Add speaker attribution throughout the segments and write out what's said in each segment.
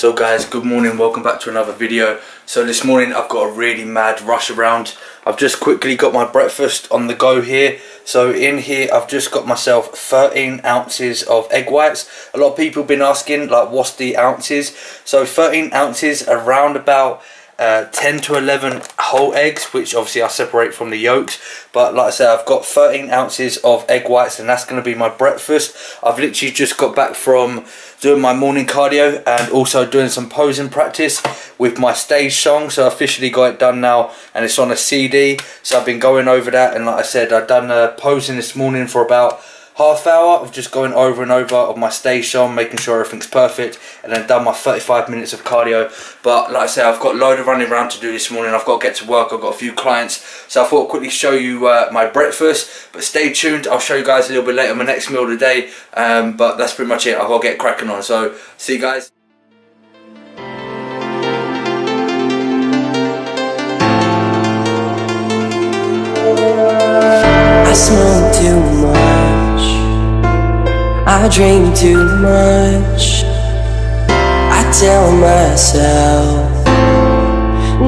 Speaker 1: So guys, good morning, welcome back to another video. So this morning I've got a really mad rush around. I've just quickly got my breakfast on the go here. So in here I've just got myself 13 ounces of egg whites. A lot of people have been asking like what's the ounces. So 13 ounces, around about 10 to 11 whole eggs, which obviously I separate from the yolks. But like I said, I've got 13 ounces of egg whites and that's going to be my breakfast. I've literally just got back from doing my morning cardio and also doing some posing practice with my stage song. So I officially got it done now and it's on a CD. So I've been going over that, and like I said, I've done posing this morning for about half hour of just going over and over of my stage song, making sure everything's perfect, and then done my 35 minutes of cardio. But like I say, I've got a load of running around to do this morning. I've got to get to work, I've got a few clients, so I thought I'd quickly show you my breakfast. But stay tuned, I'll show you guys a little bit later my next meal of the day. But that's pretty much it. I've got to get cracking on, so see you guys.
Speaker 2: I smoke too much, I drink too much, I tell myself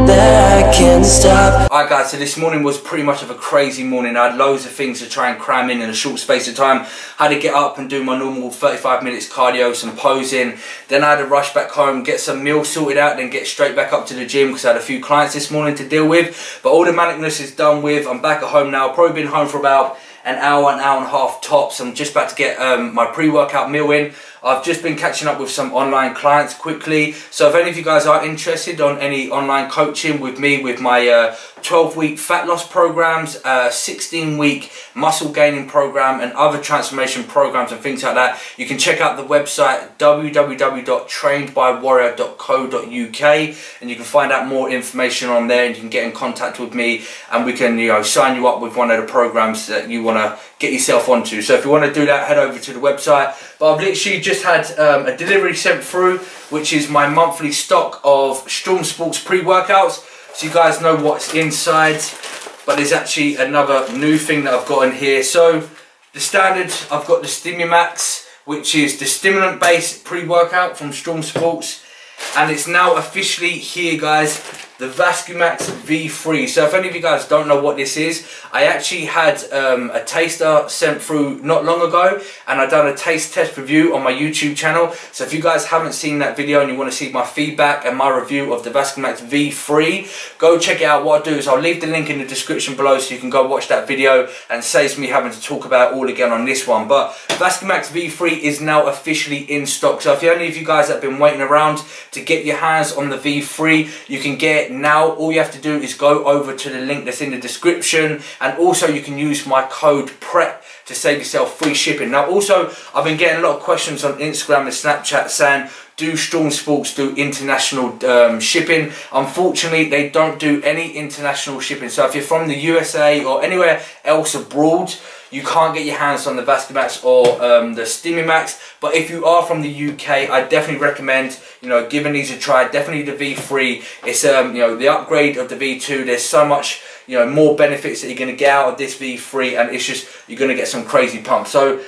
Speaker 2: that I can't stop.
Speaker 1: Alright guys, so this morning was pretty much of a crazy morning. I had loads of things to try and cram in a short space of time. I had to get up and do my normal 35 minutes cardio, some posing. Then I had to rush back home, get some meals sorted out, then get straight back up to the gym because I had a few clients this morning to deal with. But all the manicness is done with. I'm back at home now. Probably been home for about an hour and a half tops. I'm just about to get my pre-workout meal in. I've just been catching up with some online clients quickly. So if any of you guys are interested on any online coaching with me, with my 12-week fat loss programs, 16-week muscle gaining program, and other transformation programs and things like that, you can check out the website www.trainedbywarrior.co.uk, and you can find out more information on there, and you can get in contact with me and we can, you know, sign you up with one of the programs that you want to get yourself onto. So if you want to do that, head over to the website. But I've literally just had a delivery sent through, which is my monthly stock of Strong Sports pre-workouts. So you guys know what's inside, but there's actually another new thing that I've got in here. So the standard, I've got the Stimumax, which is the stimulant based pre-workout from Strong Sports, and it's now officially here guys, the Vascumax V3. So if any of you guys don't know what this is, I actually had a taster sent through not long ago, and I've done a taste test review on my YouTube channel. So if you guys haven't seen that video and you want to see my feedback and my review of the Vascumax V3, go check it out. What I'll do is I'll leave the link in the description below so you can go watch that video, and saves me having to talk about it all again on this one. But Vascumax V3 is now officially in stock. So if any of you guys that have been waiting around to get your hands on the V3, you can get it now. All you have to do is go over to the link that's in the description, and also you can use my code PREP to save yourself free shipping. Now also, I've been getting a lot of questions on Instagram and Snapchat saying, do Strong Sports do international shipping? Unfortunately, they don't do any international shipping. So if you're from the USA or anywhere else abroad, you can't get your hands on the Vascumax or the Stimumax. But if you are from the UK, I definitely recommend, you know, giving these a try. Definitely the V3. It's you know, the upgrade of the V2. There's so much, you know, more benefits that you're going to get out of this V3, and it's just, you're going to get some crazy pumps. So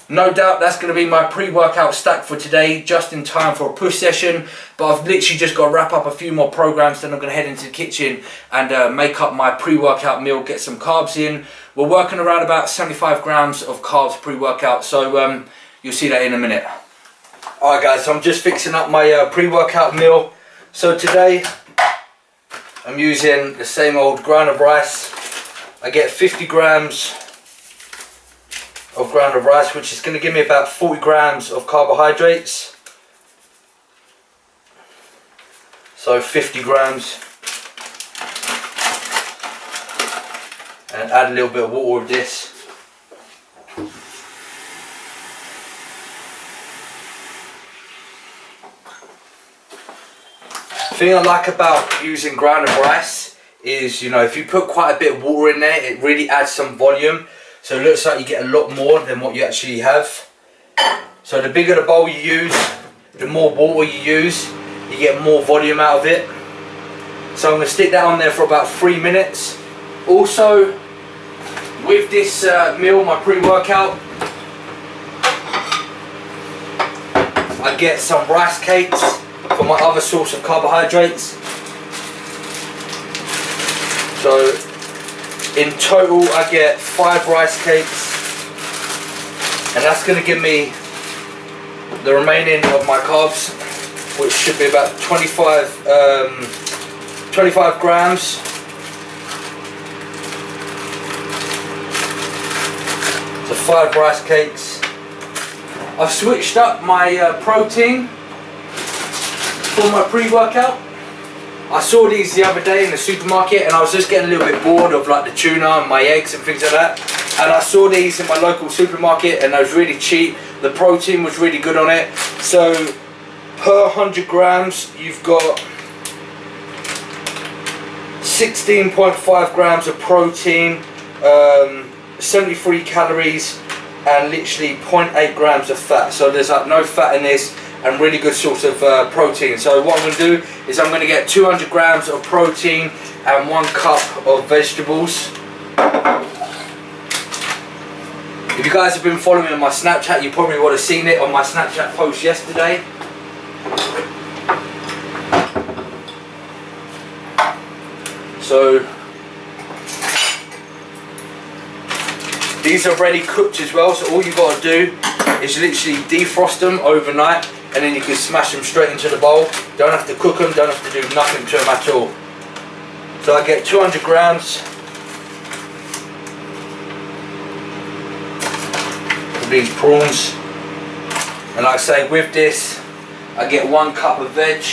Speaker 1: no doubt that's going to be my pre-workout stack for today, just in time for a push session. But I've literally just got to wrap up a few more programs, then I'm going to head into the kitchen and make up my pre-workout meal, get some carbs in. We're working around about 75 grams of carbs pre-workout, so you'll see that in a minute. Alright guys, so I'm just fixing up my pre-workout meal. So today I'm using the same old ground of rice. I get 50 grams of ground of rice, which is going to give me about 40 grams of carbohydrates. So 50 grams. And add a little bit of water with this. The thing I like about using ground of rice is, you know, if you put quite a bit of water in there, it really adds some volume. So it looks like you get a lot more than what you actually have. So the bigger the bowl you use, the more water you use, you get more volume out of it. So I'm going to stick that on there for about 3 minutes. Also, with this meal, my pre-workout, I get some rice cakes for my other source of carbohydrates. So in total I get 5 rice cakes, and that's going to give me the remaining of my carbs, which should be about 25 grams. So 5 rice cakes. I've switched up my protein for my pre-workout. I saw these the other day in the supermarket, and I was just getting a little bit bored of like the tuna and my eggs and things like that. And I saw these in my local supermarket, and they was really cheap. The protein was really good on it. So per 100 grams, you've got 16.5 grams of protein, 73 calories, and literally 0.8 grams of fat. So there's like no fat in this, and really good source of protein. So what I'm going to do is I'm going to get 200 grams of protein and 1 cup of vegetables. If you guys have been following me on my Snapchat, you probably would have seen it on my Snapchat post yesterday. So these are already cooked as well, so all you've got to do is literally defrost them overnight, and then you can smash them straight into the bowl. Don't have to cook them, don't have to do nothing to them at all. So I get 200 grams of these prawns, and like I say, with this I get 1 cup of veg.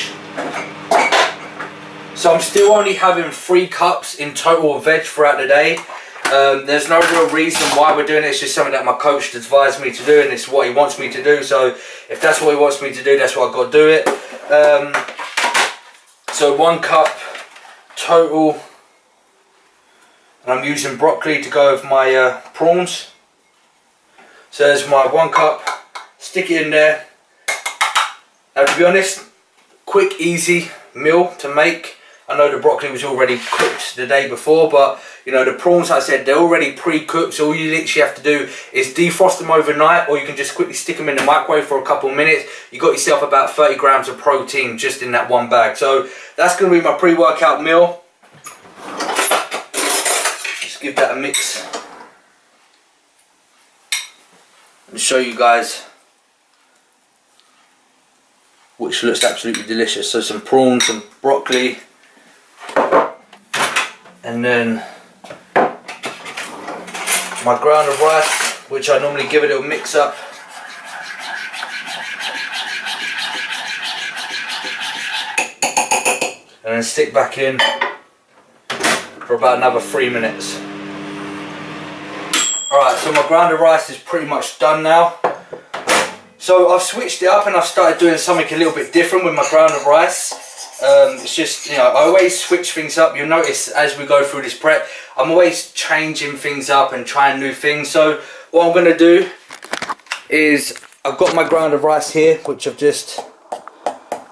Speaker 1: So I'm still only having 3 cups in total of veg throughout the day. There's no real reason why we're doing it. It's just something that my coach advised me to do, and it's what he wants me to do. So if that's what he wants me to do, that's what I've got to do it. So 1 cup total, and I'm using broccoli to go with my prawns. So there's my 1 cup, stick it in there. Now to be honest, quick easy meal to make. I know the broccoli was already cooked the day before, but you know, the prawns, like I said, they're already pre-cooked, so all you literally have to do is defrost them overnight, or you can just quickly stick them in the microwave for a couple of minutes. You got yourself about 30 grams of protein just in that 1 bag. So that's going to be my pre-workout meal. Just give that a mix and show you guys, which looks absolutely delicious. So some prawns, some broccoli, and then my ground of rice, which I normally give a little mix up. And then stick back in for about another 3 minutes. Alright, so my ground of rice is pretty much done now. So I've switched it up and I've started doing something a little bit different with my ground of rice. It's just, you know, I always switch things up. You'll notice as we go through this prep, I'm always changing things up and trying new things. So what I'm going to do is, I've got my ground of rice here, which I've just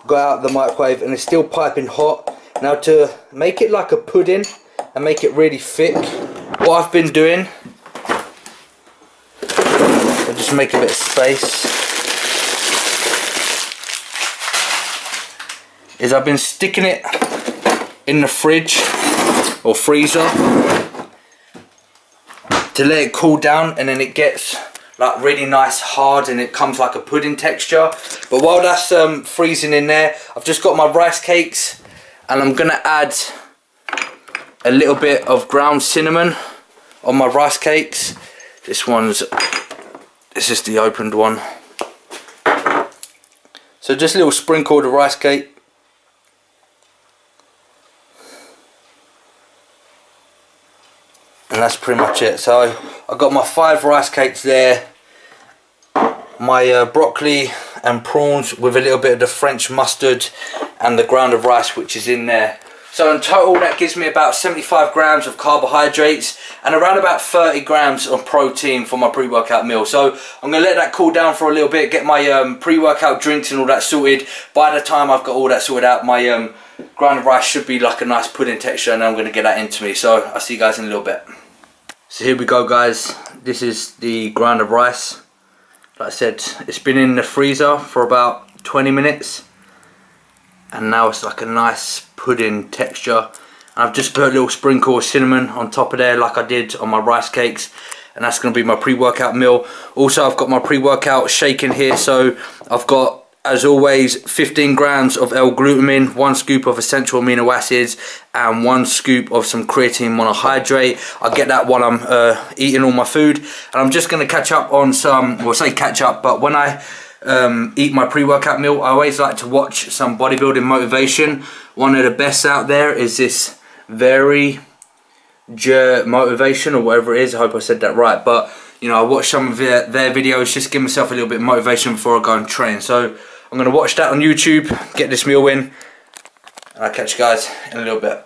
Speaker 1: got out of the microwave, and it's still piping hot. Now to make it like a pudding and make it really thick, what I've been doing, I'll just make a bit of space, is I've been sticking it in the fridge or freezer to let it cool down, and then it gets like really nice hard and it comes like a pudding texture. But while that's freezing in there, I've just got my rice cakes, and I'm gonna add a little bit of ground cinnamon on my rice cakes. This is the opened one. So just a little sprinkle of the rice cake. And that's pretty much it. So I've got my 5 rice cakes there, my broccoli and prawns with a little bit of the French mustard, and the ground of rice which is in there. So in total that gives me about 75 grams of carbohydrates and around about 30 grams of protein for my pre-workout meal. So I'm going to let that cool down for a little bit, get my pre-workout drinks and all that sorted. By the time I've got all that sorted out, my ground of rice should be like a nice pudding texture, and I'm going to get that into me. So I'll see you guys in a little bit. So here we go guys, this is the ground of rice. Like I said, it's been in the freezer for about 20 minutes. and now it's like a nice pudding texture. I've just put a little sprinkle of cinnamon on top of there like I did on my rice cakes, and that's going to be my pre-workout meal. Also, I've got my pre-workout shake in here, so I've got, as always, 15 grams of L-glutamine, 1 scoop of essential amino acids, and 1 scoop of some creatine monohydrate. I get that while I'm eating all my food, and I'm just going to catch up on some, well, say catch up, but when I eat my pre-workout meal, I always like to watch some bodybuilding motivation. One of the best out there is this ENQUURIES motivation, or whatever it is. I hope I said that right, but you know, I watch some of their videos, just give myself a little bit of motivation before I go and train. So I'm going to watch that on YouTube, get this meal in, and I'll catch you guys in a little bit.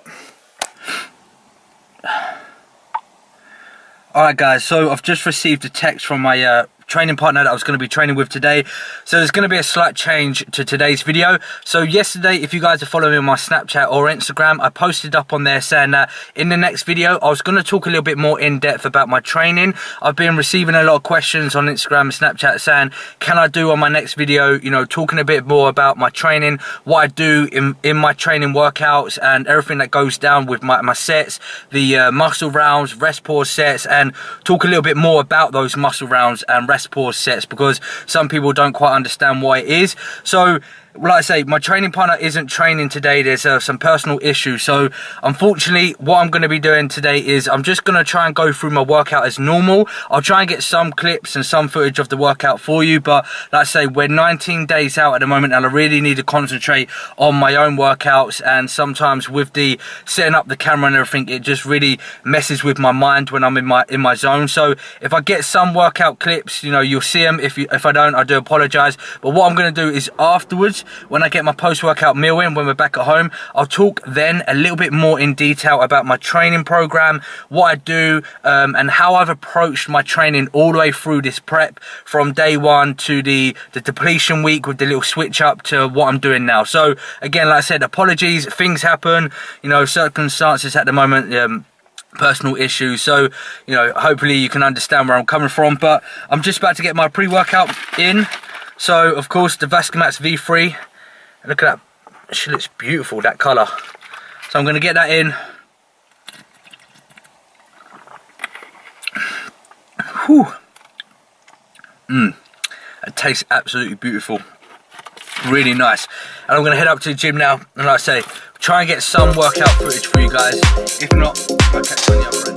Speaker 1: Alright guys, so I've just received a text from my training partner that I was going to be training with today. So there's going to be a slight change to today's video. So yesterday, if you guys are following me on my Snapchat or Instagram, I posted up on there saying that in the next video I was going to talk a little bit more in depth about my training. I've been receiving a lot of questions on Instagram and Snapchat saying, can I do on my next video, you know, talking a bit more about my training, what I do in my training workouts and everything that goes down with my sets, the muscle rounds, rest pause sets, and talk a little bit more about those muscle rounds and rest pause sets, because some people don't quite understand why it is. So like I say, my training partner isn't training today. There's some personal issues, so unfortunately what I'm going to be doing today is I'm just going to try and go through my workout as normal. I'll try and get some clips and some footage of the workout for you, but like I say, we're 19 days out at the moment and I really need to concentrate on my own workouts, and sometimes with the setting up the camera and everything, it just really messes with my mind when I'm in my zone. So if I get some workout clips, you know, you'll see them. If I don't, I do apologize. But what I'm going to do is afterwards, when I get my post-workout meal in, when we're back at home, I'll talk then a little bit more in detail about my training program, what I do, and how I've approached my training all the way through this prep, from day one to the depletion week with the little switch up to what I'm doing now. So again, like I said, apologies, things happen, you know, circumstances at the moment, personal issues, so you know, hopefully you can understand where I'm coming from. But I'm just about to get my pre-workout in. So of course the Vascumax V3, look at that, she looks beautiful, that colour. So I'm going to get that in. Whew. It tastes absolutely beautiful, really nice. And I'm going to head up to the gym now, and like I say, try and get some workout footage for you guys. If not, I'll catch you on the other end.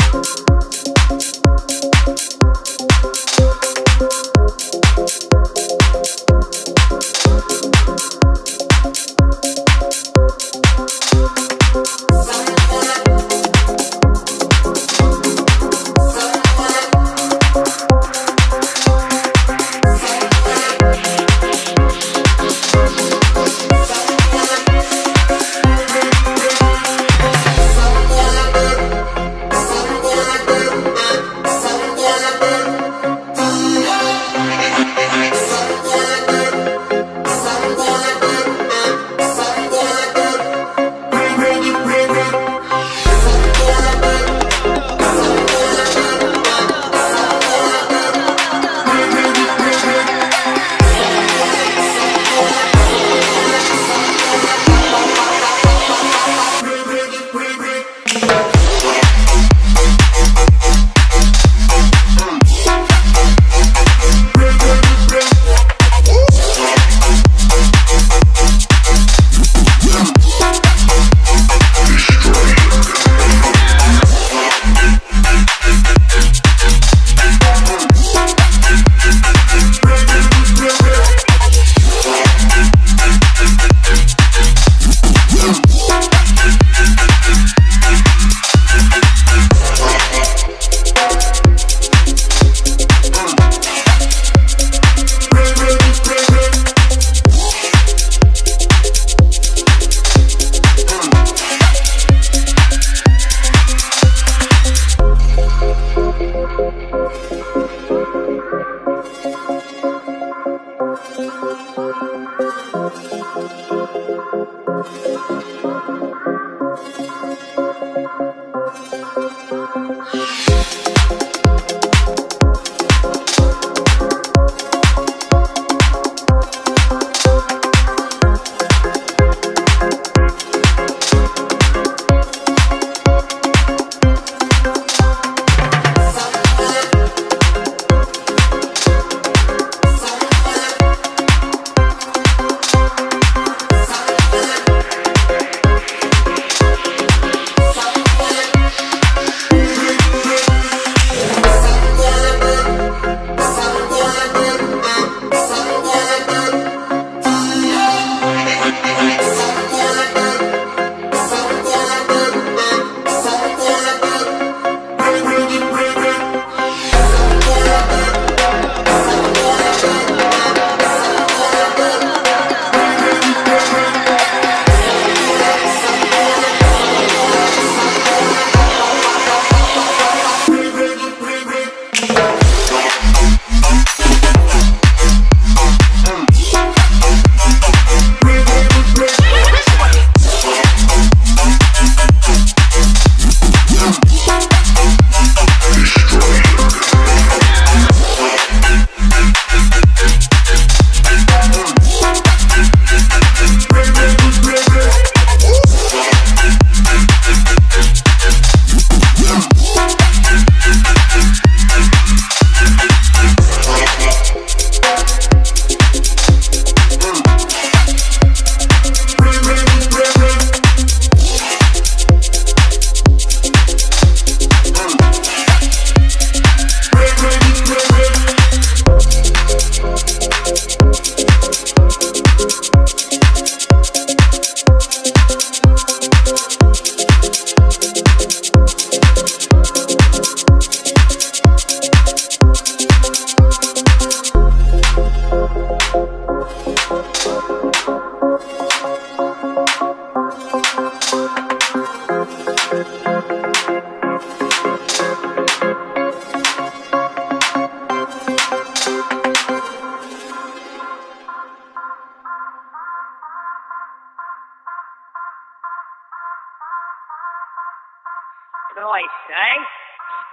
Speaker 3: Right, see?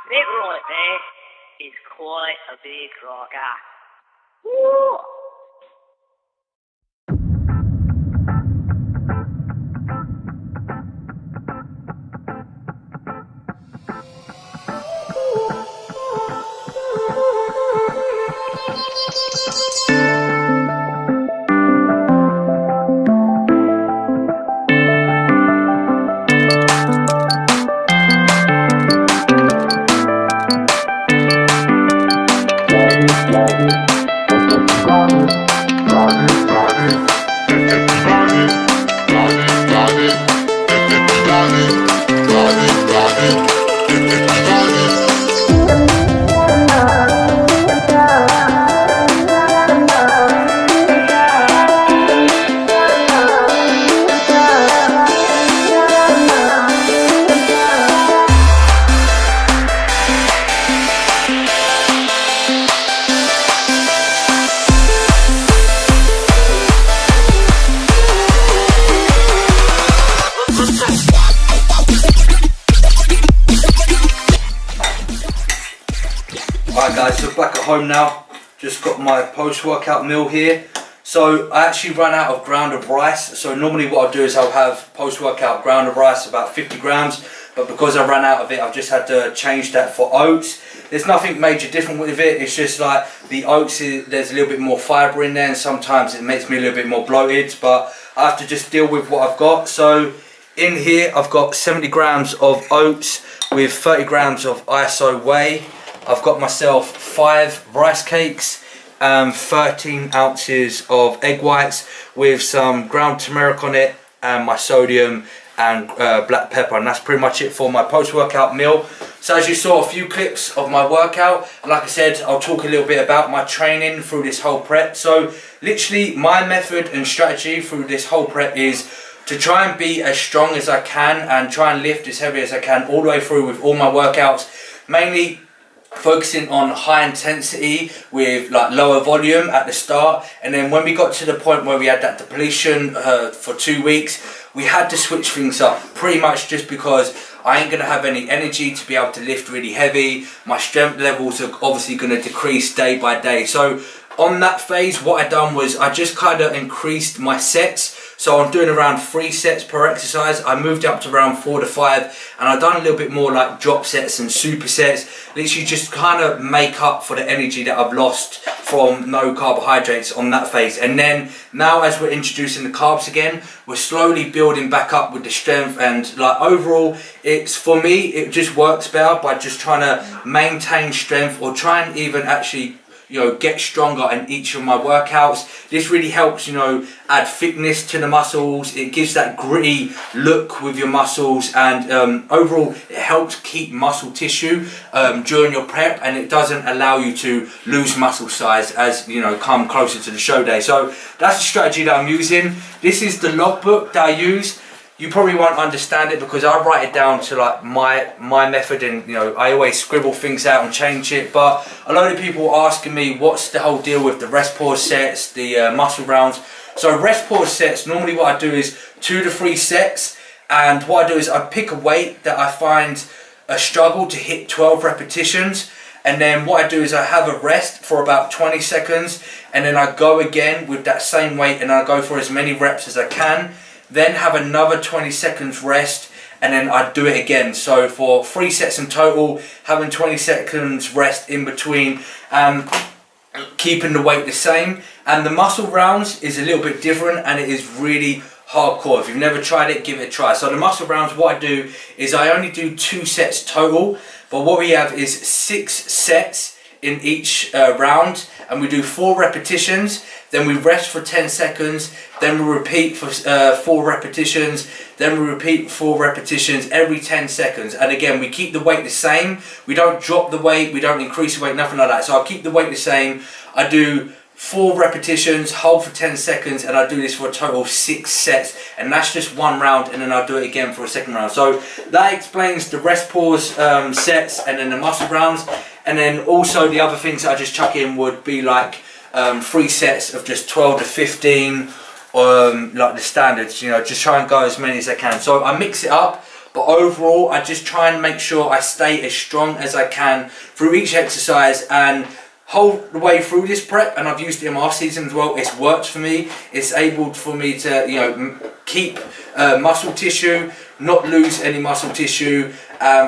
Speaker 3: That right there is quite a big rocker. Woo!
Speaker 1: Alright guys, so back at home now, just got my post-workout meal here. So I actually ran out of ground of rice, so normally what I'll do is I'll have post-workout ground of rice, about 50 grams, but because I ran out of it, I've just had to change that for oats. There's nothing major different with it, it's just like the oats, there's a little bit more fibre in there and sometimes it makes me a little bit more bloated, but I have to just deal with what I've got. So in here I've got 70 grams of oats with 30 grams of ISO whey. I've got myself 5 rice cakes, 13 ounces of egg whites with some ground turmeric on it, and my sodium and black pepper, and that's pretty much it for my post-workout meal. So as you saw, a few clips of my workout, and like I said, I'll talk a little bit about my training through this whole prep. So literally my method and strategy through this whole prep is to try and be as strong as I can and try and lift as heavy as I can all the way through with all my workouts, mainly focusing on high intensity with like lower volume at the start, and then when we got to the point where we had that depletion for 2 weeks, we had to switch things up pretty much just because I ain't gonna have any energy to be able to lift really heavy. My strength levels are obviously gonna decrease day by day. So on that phase, what I done was I just kind of increased my sets. So I'm doing around 3 sets per exercise. I moved up to around 4 to 5, and I've done a little bit more like drop sets and supersets, literally just kind of make up for the energy that I've lost from no carbohydrates on that phase. And then now as we're introducing the carbs again, we're slowly building back up with the strength, and like overall, it's, for me, it just works better by just trying to maintain strength or try and even actually, you know, get stronger in each of my workouts. This really helps, you know, add thickness to the muscles. It gives that gritty look with your muscles, and overall it helps keep muscle tissue during your prep, and it doesn't allow you to lose muscle size as, you know, come closer to the show day. So that's the strategy that I'm using. This is the logbook that I use. You probably won't understand it because I write it down to like my method, and you know, I always scribble things out and change it. But a lot of people are asking me what's the whole deal with the rest pause sets, the muscle rounds. So rest pause sets, normally what I do is 2 to 3 sets, and what I do is I pick a weight that I find a struggle to hit 12 repetitions, and then what I do is I have a rest for about 20 seconds, and then I go again with that same weight, and I go for as many reps as I can. Then have another 20 seconds rest, and then I do it again. So for 3 sets in total, having 20 seconds rest in between, keeping the weight the same. And the muscle rounds is a little bit different, and it is really hardcore. If you've never tried it, give it a try. So the muscle rounds, what I do is I only do 2 sets total, but what we have is 6 sets in each round, and we do 4 repetitions, then we rest for 10 seconds, then we repeat for 4 repetitions, then we repeat 4 repetitions every 10 seconds. And again, we keep the weight the same. We don't drop the weight, we don't increase the weight, nothing like that. So I'll keep the weight the same. I do 4 repetitions, hold for 10 seconds, and I do this for a total of 6 sets, and that's just 1 round, and then I'll do it again for a second round. So that explains the rest pause sets, and then the muscle rounds. And then also the other things that I just chuck in would be like 3 sets of just 12 to 15, like the standards, you know, just try and go as many as I can. So I mix it up. But overall, I just try and make sure I stay as strong as I can through each exercise and whole way through this prep. And I've used it in my off season as well. It's worked for me. It's able for me to, you know, keep muscle tissue, not lose any muscle tissue,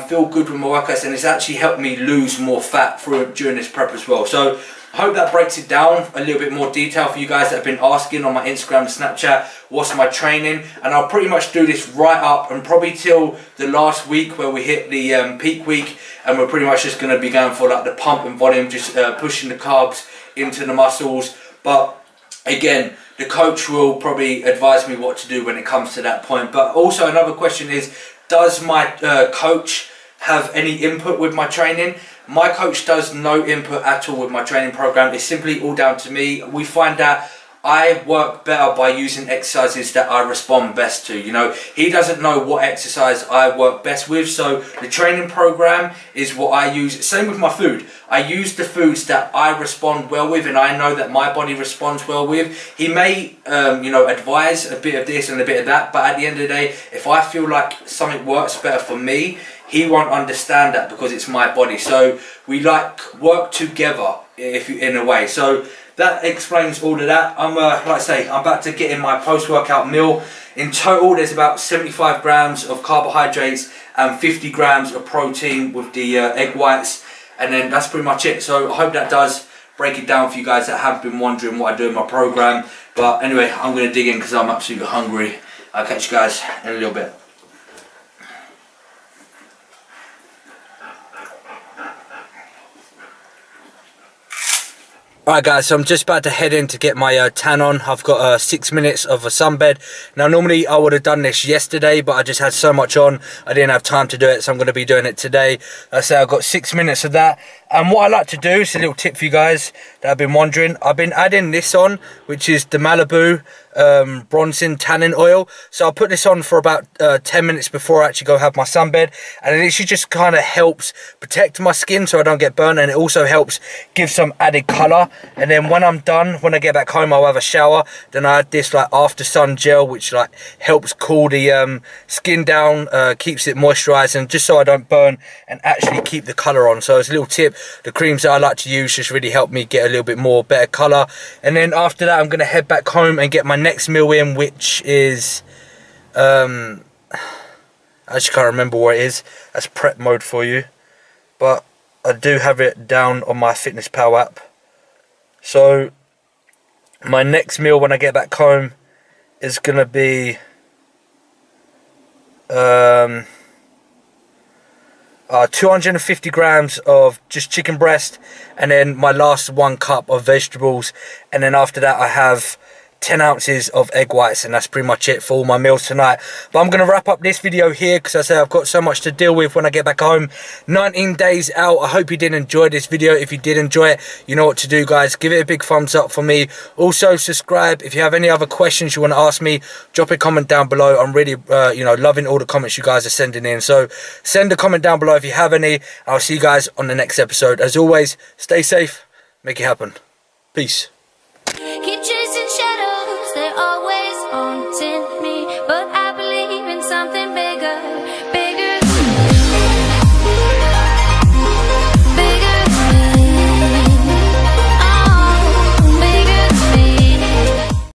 Speaker 1: feel good with my workouts, and it's actually helped me lose more fat during this prep as well. So I hope that breaks it down a little bit more detail for you guys that have been asking on my Instagram and Snapchat, what's my training. And I'll pretty much do this right up and probably till the last week where we hit the peak week, and we're pretty much just going to be going for like the pump and volume, just pushing the carbs into the muscles. But again, the coach will probably advise me what to do when it comes to that point. But also another question is, does my coach have any input with my training? My coach does no input at all with my training program. It's simply all down to me. We find that I work better by using exercises that I respond best to. You know, he doesn't know what exercise I work best with, so the training program is what I use. Same with my food. I use the foods that I respond well with and I know that my body responds well with. He may, you know, advise a bit of this and a bit of that, but at the end of the day, if I feel like something works better for me, he won't understand that because it's my body. So we like work together, in a way. So that explains all of that. I'm like I say, I'm about to get in my post-workout meal. In total, there's about 75 grams of carbohydrates and 50 grams of protein with the egg whites, and then that's pretty much it. So I hope that does break it down for you guys that have been wondering what I do in my program. But anyway, I'm going to dig in because I'm absolutely hungry. I'll catch you guys in a little bit. Alright guys, so I'm just about to head in to get my tan on. I've got 6 minutes of a sunbed. Now normally I would have done this yesterday, but I just had so much on, I didn't have time to do it, so I'm going to be doing it today. I say I've got 6 minutes of that. And what I like to do, it's a little tip for you guys that have been wondering, I've been adding this on, which is the Malibu bronzing tanning oil. So I'll put this on for about 10 minutes before I actually go have my sunbed, and it actually just kind of helps protect my skin so I don't get burned, and it also helps give some added colour. And then when I'm done, when I get back home, I'll have a shower. Then I add this like after sun gel, which like helps cool the skin down, keeps it moisturised, and just so I don't burn and actually keep the colour on. So it's a little tip. The creams that I like to use just really help me get a little bit more better colour. And then after that, I'm going to head back home and get my next meal in, which is I actually can't remember what it is. That's prep mode for you, but I do have it down on my FitnessPal app. So my next meal when I get back home is going to be 250 grams of just chicken breast, and then my last 1 cup of vegetables, and then after that I have 10 ounces of egg whites, and that's pretty much it for all my meals tonight. But I'm going to wrap up this video here because I say I've got so much to deal with when I get back home. 19 days out. I hope you did enjoy this video. If you did enjoy it, you know what to do, guys. Give it a big thumbs up for me. Also subscribe. If you have any other questions you want to ask me, drop a comment down below. I'm really you know, loving all the comments you guys are sending in, so send a comment down below if you have any. I'll see you guys on the next episode. As always, stay safe, make it happen. Peace.
Speaker 4: Keep chasing shadows, they're always haunting